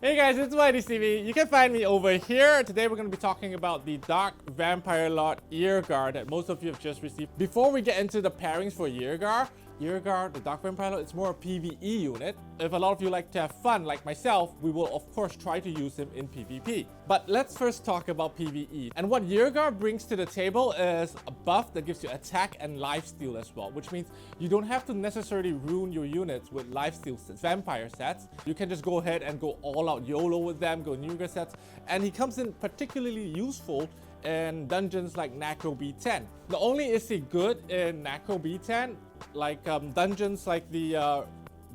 Hey guys, it's YDCB. You can find me over here. Today we're going to be talking about the Dark Vampire Lord Eirgar that most of you have just received. Before we get into the pairings for Eirgar, the Dark Vampire Lord, it's more a PvE unit. If a lot of you like to have fun, like myself, we will of course try to use him in PvP. But let's first talk about PvE. And what Eirgar brings to the table is a buff that gives you attack and lifesteal as well, which means you don't have to necessarily ruin your units with lifesteal sets, vampire sets. You can just go ahead and go all out YOLO with them, go Eirgar sets, and he comes in particularly useful in dungeons like Necro B10. Not only is he good in Necro B10, like dungeons like the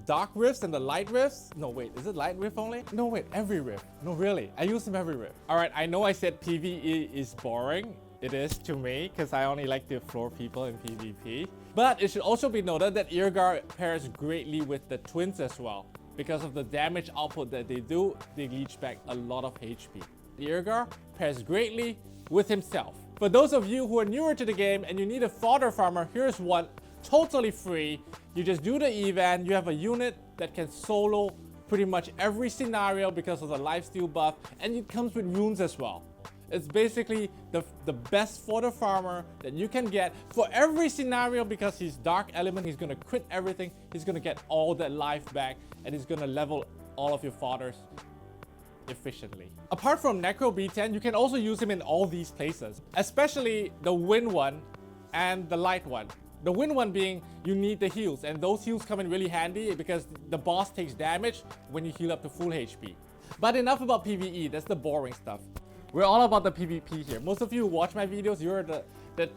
Dark Rifts and the Light Rifts. No, wait, is it Light Rift only? No, wait, every Rift. No, really, I use him every Rift. Alright, I know I said PvE is boring. It is to me, because I only like to floor people in PvP. But it should also be noted that Eirgar pairs greatly with the twins as well. Because of the damage output that they do, they leech back a lot of HP. Eirgar pairs greatly with himself. For those of you who are newer to the game and you need a fodder farmer, here's one totally free. You just do the evan, you have a unit that can solo pretty much every scenario because of the lifesteal buff, and it comes with runes as well. It's basically the best fodder farmer that you can get for every scenario because he's dark element, he's gonna crit everything, he's gonna get all that life back, and he's gonna level all of your fodders efficiently. Apart from Necro B10, you can also use him in all these places, especially the wind one and the light one. The wind one being you need the heals, and those heals come in really handy because the boss takes damage when you heal up to full HP. But enough about PvE, that's the boring stuff. We're all about the PvP here. Most of you who watch my videos, you're the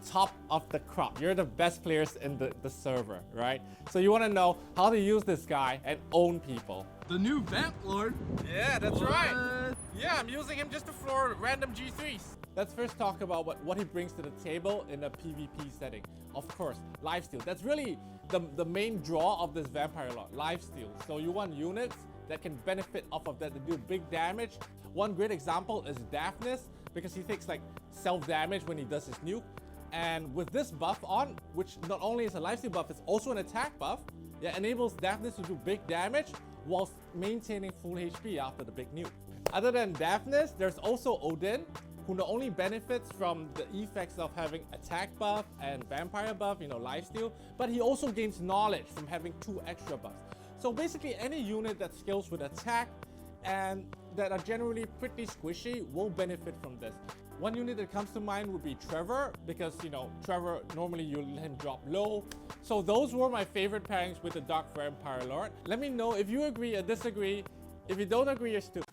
top of the crop. You're the best players in the server, right? So you want to know how to use this guy and own people. The new Vamp Lord? Yeah, that's right. Yeah, I'm using him just to floor random G3s. Let's first talk about what he brings to the table in a PvP setting. Of course, lifesteal. That's really the main draw of this Vampire Lord, lifesteal. So you want units that can benefit off of that, to do big damage. One great example is Daphnis, because he takes like self-damage when he does his nuke. And with this buff on, which not only is a lifesteal buff, it's also an attack buff, yeah, enables Daphnis to do big damage whilst maintaining full HP after the big nuke. Other than Daphnis, there's also Odin, who not only benefits from the effects of having attack buff and vampire buff, you know, lifesteal, but he also gains knowledge from having 2 extra buffs. So basically any unit that scales with attack and that are generally pretty squishy will benefit from this. One unit that comes to mind would be Trevor, because you know, Trevor, normally you let him drop low. So those were my favorite pairings with the Dark Vampire Lord. Let me know if you agree or disagree. If you don't agree, you're stupid.